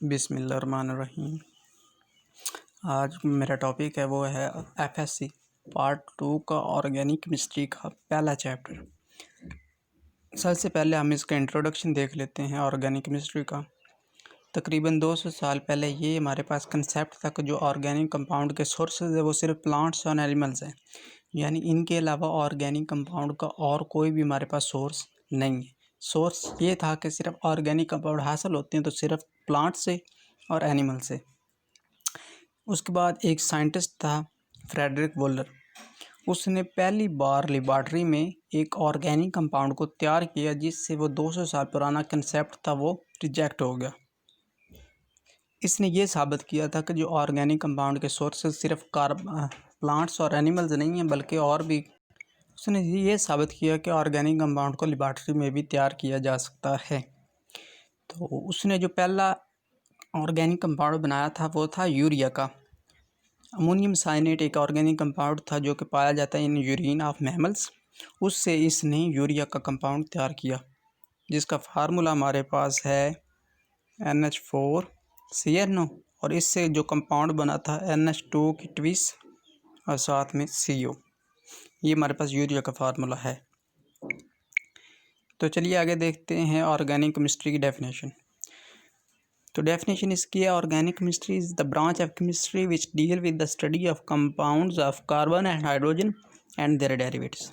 बिस्मिल्लाहिर्रहमानिर्रहीम। आज मेरा टॉपिक है वो है एफएससी पार्ट 2 का ऑर्गेनिक केमिस्ट्री का पहला चैप्टर। सबसे पहले हम इसका इंट्रोडक्शन देख लेते हैं ऑर्गेनिक केमिस्ट्री का। तकरीबन 200 साल पहले ये हमारे पास कंसेप्ट था कि जो ऑर्गेनिक कंपाउंड के सोर्सेज है वो सिर्फ प्लांट्स और एनिमल्स हैं, यानी इनके अलावा ऑर्गेनिक कंपाउंड का और कोई भी हमारे पास सोर्स नहीं है। सोर्स ये था कि सिर्फ ऑर्गेनिक कंपाउंड हासिल होते हैं तो सिर्फ प्लांट से और एनिमल से। उसके बाद एक साइंटिस्ट था फ्रेडरिक वोलर, उसने पहली बार लेबॉर्ट्री में एक ऑर्गेनिक कंपाउंड को तैयार किया जिससे वो 200 साल पुराना कंसेप्ट था वो रिजेक्ट हो गया। इसने ये साबित किया था कि जो ऑर्गेनिक कंपाउंड के सोर्सेज सिर्फ प्लांट्स और एनिमल्स नहीं हैं बल्कि और भी। उसने ये साबित किया कि ऑर्गेनिक कंपाउंड को लेबॉर्ट्री में भी तैयार किया जा सकता है। तो उसने जो पहला ऑर्गेनिक कंपाउंड बनाया था वो था यूरिया का। अमोनियम साइनेट एक ऑर्गेनिक कंपाउंड था जो कि पाया जाता है इन यूरिन ऑफ मैमल्स। उससे इसने यूरिया का कंपाउंड तैयार किया जिसका फार्मूला हमारे पास है NH4CnO, और इससे जो कंपाउंड बना था NH2 की ट्विस और साथ में CO। ये हमारे पास यूरिया का फार्मूला है। तो चलिए आगे देखते हैं ऑर्गेनिक केमिस्ट्री की डेफिनेशन। तो डेफिनेशन इसकी है, organic chemistry is the branch of chemistry which deal with the study of compounds of carbon and hydrogen and their derivatives.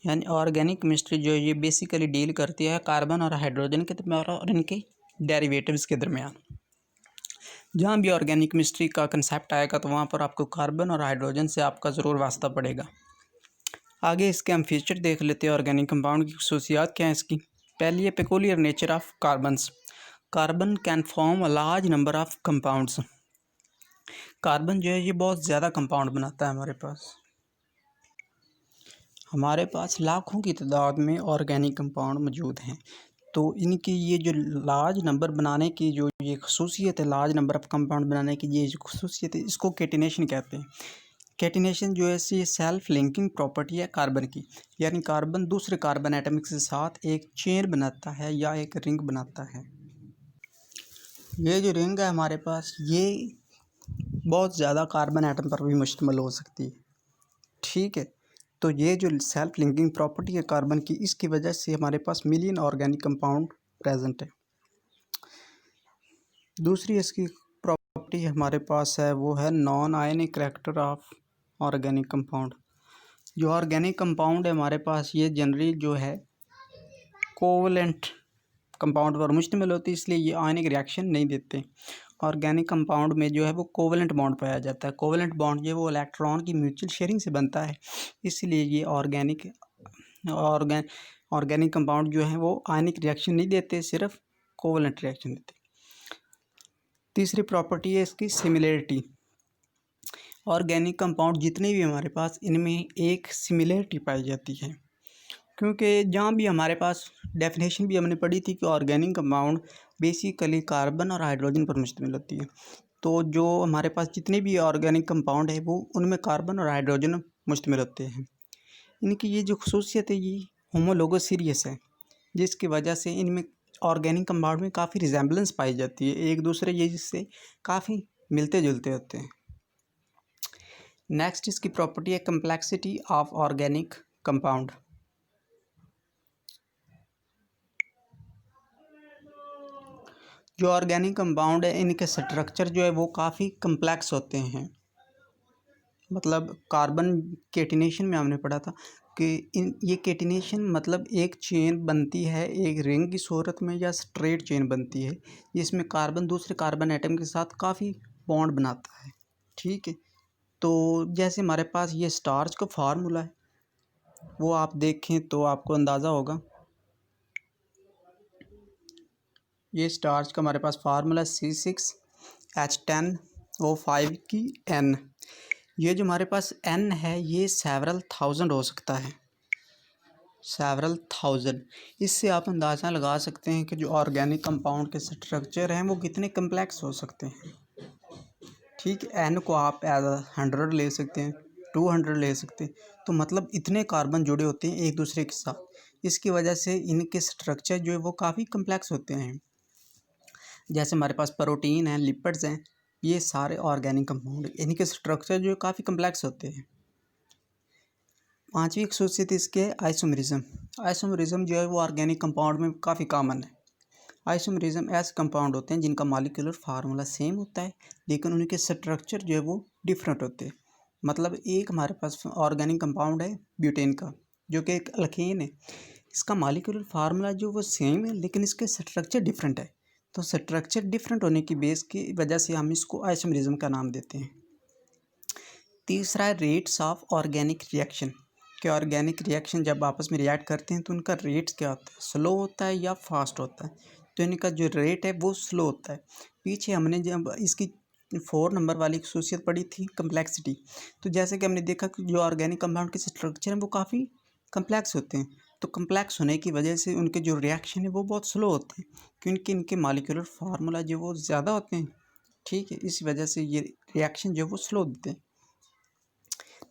यानी ऑर्गेनिक केमिस्ट्री जो ये बेसिकली डील करती है कार्बन और हाइड्रोजन के दरमियान और इनके डेरिवेटिव्स के दरमियान। जहाँ भी ऑर्गेनिक केमिस्ट्री का कंसेप्ट आएगा तो वहाँ पर आपको कार्बन और हाइड्रोजन से आपका ज़रूर वास्ता पड़ेगा। आगे इसके हम फीचर देख लेते हैं। ऑर्गेनिक कंपाउंड की खसूसियात क्या है इसकी। पहली है peculiar nature of carbons. Carbon can form a large number of compounds. Carbon जो है ये बहुत ज़्यादा कंपाउंड बनाता है। हमारे पास लाखों की तादाद में ऑर्गेनिक कंपाउंड मौजूद हैं। तो इनकी ये जो लार्ज नंबर बनाने की जो ये खसूसियत है, लार्ज नंबर ऑफ कंपाउंड बनाने की ये जो खसूसियत है, इसको कैटिनेशन कहते हैं। कैटिनेशन जो है ये सेल्फ लिंकिंग प्रॉपर्टी है कार्बन की, यानी कार्बन दूसरे कार्बन एटम के साथ एक चेन बनाता है या एक रिंग बनाता है। ये जो रिंग है हमारे पास ये बहुत ज़्यादा कार्बन एटम पर भी मुश्तमिल हो सकती है। ठीक है, तो ये जो सेल्फ लिंकिंग प्रॉपर्टी है कार्बन की, इसकी वजह से हमारे पास मिलियन ऑर्गेनिक कंपाउंड प्रेजेंट है। दूसरी इसकी प्रॉपर्टी हमारे पास है वो है non ionic character of organic compound. जो ऑर्गेनिक कंपाउंड है हमारे पास ये जनरली जो है कोवलेंट कंपाउंड पर मुश्तमिल होती है, इसलिए ये आयनिक रिएक्शन नहीं देते। ऑर्गेनिक कंपाउंड में जो है वो कोवलेंट बॉन्ड पाया जाता है। कोवलेंट बॉन्ड जो है वो इलेक्ट्रॉन की म्यूचुअल शेयरिंग से बनता है, इसलिए ये ऑर्गेनिक कंपाउंड जो है वो आयनिक रिएक्शन नहीं देते, सिर्फ कोवलेंट रिएक्शन देते। तीसरी प्रॉपर्टी है इसकी सिमिलरिटी। ऑर्गेनिक कंपाउंड जितने भी हमारे पास इनमें एक सिमिलरिटी पाई जाती है, क्योंकि जहाँ भी हमारे पास डेफिनेशन भी हमने पढ़ी थी कि ऑर्गेनिक कंपाउंड बेसिकली कार्बन और हाइड्रोजन पर मुश्तमिल होती है। तो जो हमारे पास जितने भी ऑर्गेनिक कंपाउंड है वो उनमें कार्बन और हाइड्रोजन मुश्तमिल होते हैं। इनकी ये जो खसूसियत है ये होमोलोगोसिरियस है, जिसकी वजह से इनमें ऑर्गेनिक कंपाउंड में काफ़ी रिजेम्बलेंस पाई जाती है, एक दूसरे ये जिससे काफ़ी मिलते जुलते होते हैं। नेक्स्ट इसकी प्रॉपर्टी है कम्प्लेक्सिटी ऑफ ऑर्गेनिक कंपाउंड। जो ऑर्गेनिक कंपाउंड है इनके स्ट्रक्चर जो है वो काफ़ी कम्प्लेक्स होते हैं। मतलब कार्बन केटिनेशन में हमने पढ़ा था कि ये केटिनेशन मतलब एक चेन बनती है एक रिंग की सूरत में या स्ट्रेट चेन बनती है, जिसमें कार्बन दूसरे कार्बन एटम के साथ काफ़ी बॉन्ड बनाता है। ठीक है, तो जैसे हमारे पास ये स्टार्च का फार्मूला है वो आप देखें तो आपको अंदाज़ा होगा। ये स्टार्च का हमारे पास फार्मूला C6H10O5 की N। ये जो हमारे पास N है ये सेवरल थाउजेंड हो सकता है, सेवरल थाउजेंड। इससे आप अंदाज़ा लगा सकते हैं कि जो ऑर्गेनिक कंपाउंड के स्ट्रक्चर हैं वो कितने कम्प्लेक्स हो सकते हैं। ठीक, N को आप एज 100 ले सकते हैं, 200 ले सकते हैं, तो मतलब इतने कार्बन जुड़े होते हैं एक दूसरे के साथ। इसकी वजह से इनके स्ट्रक्चर जो है वो काफ़ी कम्प्लेक्स होते हैं। जैसे हमारे पास प्रोटीन है, लिपिड्स हैं, ये सारे ऑर्गेनिक कंपाउंड, इनके स्ट्रक्चर जो काफ़ी कम्प्लेक्स होते हैं। पांचवी खासियत इसके आइसोमेरिज्म। आइसोमेरिज्म जो है वो ऑर्गेनिक कंपाउंड में काफ़ी कॉमन है। आइसोमेरिज्म ऐसे कंपाउंड होते हैं जिनका मॉलिक्यूलर फार्मूला सेम होता है लेकिन उनके स्ट्रक्चर जो है वो डिफरेंट होते हैं। मतलब एक हमारे पास ऑर्गेनिक कंपाउंड है ब्यूटेन का, जो कि एक अल्केन है। इसका मॉलिक्यूलर फार्मूला जो वो सेम है लेकिन इसके स्ट्रक्चर डिफरेंट है। तो स्ट्रक्चर डिफरेंट होने की बेस की वजह से हम इसको आइसोमेरिज्म का नाम देते हैं। तीसरा है रेट्स ऑफ ऑर्गेनिक रिएक्शन, कि ऑर्गेनिक रिएक्शन जब आपस में रिएक्ट करते हैं तो उनका रेट्स क्या होता है, स्लो होता है या फास्ट होता है। तो इनका जो रेट है वो स्लो होता है। पीछे हमने जब इसकी 4 नंबर वाली खसूसियत पढ़ी थी कम्प्लेक्सिटी, तो जैसे कि हमने देखा कि जो ऑर्गेनिक कंपाउंड के स्ट्रक्चर हैं वो काफ़ी कम्प्लेक्स होते हैं। तो कम्प्लेक्स होने की वजह से उनके जो रिएक्शन है वो बहुत स्लो होते हैं, क्योंकि इनके मॉलिक्यूलर फार्मूला जो वो ज़्यादा होते हैं। ठीक है, इस वजह से ये रिएक्शन जो वो स्लो देते हैं।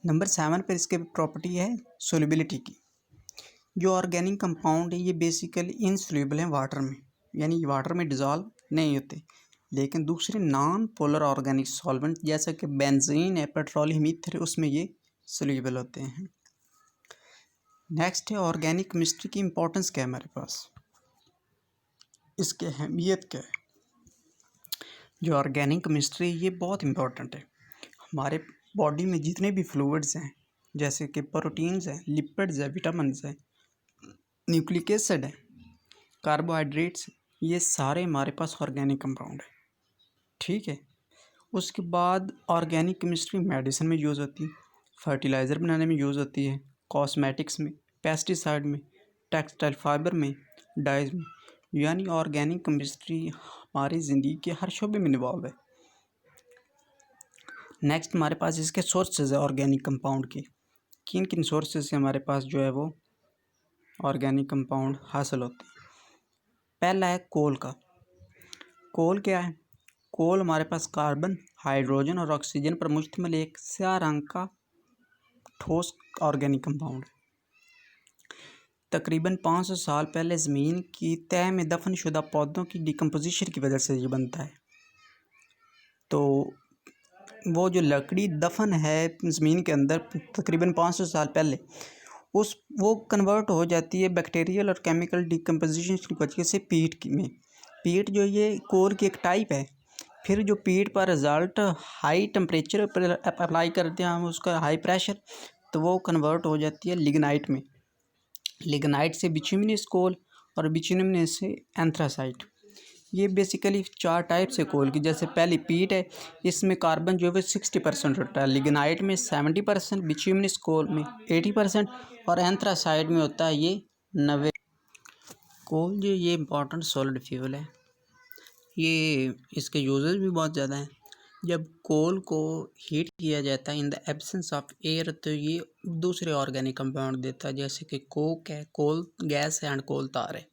नंबर 7 पर इसके प्रॉपर्टी है सोल्युबिलिटी की। जो ऑर्गेनिक कंपाउंड है ये बेसिकली इनसोल्यूबल हैं वाटर में, यानी वाटर में डिज़ोल्व नहीं होते। लेकिन दूसरे नॉन पोलर ऑर्गेनिक सॉल्वेंट जैसा कि बेंजीन है, पेट्रोलियम ईथर है, उसमें ये सोल्यूबल होते हैं। नेक्स्ट है ऑर्गेनिक केमिस्ट्री की इम्पोर्टेंस क्या है हमारे पास, इसकी अहमियत क्या है। जो ऑर्गेनिक केमिस्ट्री ये बहुत इम्पोर्टेंट है। हमारे बॉडी में जितने भी फ्लूइड्स हैं, जैसे कि प्रोटीन्स हैं, लिपिड्स हैं, विटामिन्स हैं, न्यूक्लिक एसिड है, कार्बोहाइड्रेट्स, ये सारे हमारे पास ऑर्गेनिक कंपाउंड है। ठीक है, उसके बाद ऑर्गेनिक केमिस्ट्री मेडिसिन में यूज़ होती है, फर्टिलाइज़र बनाने में यूज़ होती है, कॉस्मेटिक्स में, पेस्टिसाइड में, टेक्सटाइल फाइबर में, डाइज में। यानी ऑर्गेनिक केमिस्ट्री हमारी ज़िंदगी के हर शोबे में इन्वॉल्व है। नेक्स्ट हमारे पास इसके सोर्सेज है ऑर्गेनिक कंपाउंड के, किन किन सोर्सेज से हमारे पास जो है वो ऑर्गेनिक कंपाउंड हासिल होते हैं। पहला है कोल का। कोल क्या है, कोल हमारे पास कार्बन, हाइड्रोजन और ऑक्सीजन पर मुश्तमिल एक स्याह रंग का ठोस ऑर्गेनिक कंपाउंड है। तकरीबन 500 साल पहले ज़मीन की तह में दफनशुदा पौधों की डिकम्पोजिशन की वजह से ये बनता है। तो वो जो लकड़ी दफन है ज़मीन के अंदर तकरीबन 500 साल पहले, वो कन्वर्ट हो जाती है बैक्टीरियल और केमिकल डिकम्पोजिशन की वजह से पीट में। पीट जो ये कोर की एक टाइप है। फिर जो पीट पर रिज़ल्ट हाई टेम्परेचर पर अप्लाई करते हैं हम उसका हाई प्रेशर, तो वो कन्वर्ट हो जाती है लिग्नाइट में। लिग्नाइट से बिचुमिनस कोल और बिचुमिनस से एंथ्रासाइट। ये बेसिकली 4 टाइप से कोल की, जैसे पहली पीट है, इसमें कार्बन जो है 60% होता है, लिग्नाइट में 70%, बिचुमिनस कोल में 80% और एंथ्रासाइट में होता है ये 90। कोल जो ये इंपॉर्टेंट सॉलिड फ्यूल है, ये इसके यूजेस भी बहुत ज़्यादा हैं। जब कोल को हीट किया जाता है in the absence of air, तो ये दूसरे ऑर्गेनिक कंपाउंड देता है, जैसे कि कोक है, कोल गैस है एंड कोल तार है।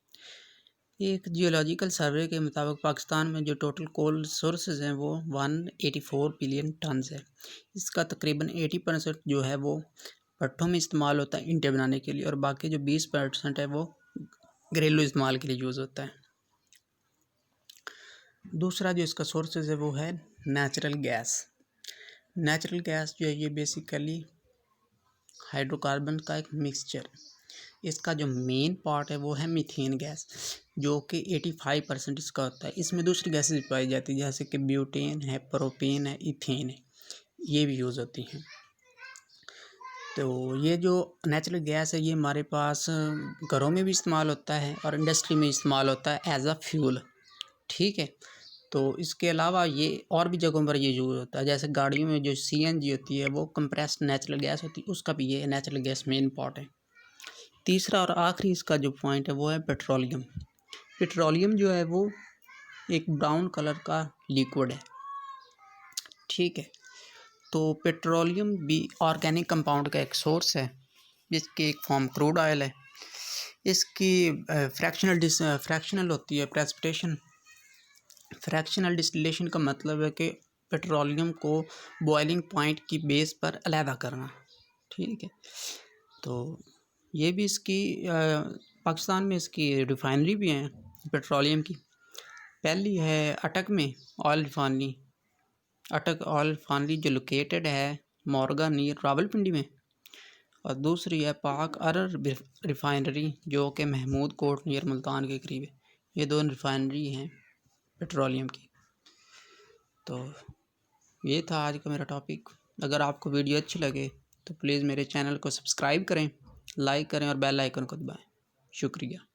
एक जियोलॉजिकल सर्वे के मुताबिक पाकिस्तान में जो टोटल कोल सोर्सेज हैं वो 184 बिलियन टन्स है। इसका तकरीबन 80% जो है वो भट्ठों में इस्तेमाल होता है ईंटें बनाने के लिए, और बाकी जो 20% है वो घरेलू इस्तेमाल के लिए यूज़ होता है। दूसरा जो इसका सोर्सेज है वो है नेचुरल गैस। नेचुरल गैस जो है ये बेसिकली हाइड्रोकार्बन का एक मिक्सचर। इसका जो मेन पार्ट है वो है मीथेन गैस, जो कि 85% इसका होता है। इसमें दूसरी गैसेज भी पाई जाती है, जैसे कि ब्यूटेन है, प्रोपेन है, इथेन है, ये भी यूज़ होती हैं। तो ये जो नेचुरल गैस है ये हमारे पास घरों में भी इस्तेमाल होता है और इंडस्ट्री में इस्तेमाल होता है एज अ फ्यूल। ठीक है, तो इसके अलावा ये और भी जगहों पर ये यूज़ होता है, जैसे गाड़ियों में जो CNG होती है वो कंप्रेस्ड नेचुरल गैस होती है, उसका भी ये नेचुरल गैस मेन पार्ट है। तीसरा और आखिरी इसका जो पॉइंट है वो है पेट्रोलियम। पेट्रोलियम जो है वो एक ब्राउन कलर का लिक्विड है। ठीक है, तो पेट्रोलियम भी ऑर्गेनिक कंपाउंड का एक सोर्स है, जिसकी एक फॉर्म क्रूड ऑयल है। इसकी फ्रैक्शनल होती है प्रेसिपिटेशन। फ्रैक्शनल डिस्टिलेशन का मतलब है कि पेट्रोलियम को बॉइलिंग पॉइंट की बेस पर अलहदा करना। ठीक है, तो ये भी इसकी पाकिस्तान में इसकी रिफाइनरी भी हैं पेट्रोलियम की। पहली है अटक में ऑयल रिफाइनरी, अटक ऑयल रिफाइनरी जो लोकेटेड है मोरगा नियर रावलपिंडी में, और दूसरी है पाक अरर रिफाइनरी जो कि महमूद कोट नियर मुल्तान के करीब है। ये दोनों रिफाइनरी हैं पेट्रोलियम की। तो ये था आज का मेरा टॉपिक। अगर आपको वीडियो अच्छी लगे तो प्लीज़ मेरे चैनल को सब्सक्राइब करें, लाइक करें और बेल आइकन को दबाएं। शुक्रिया।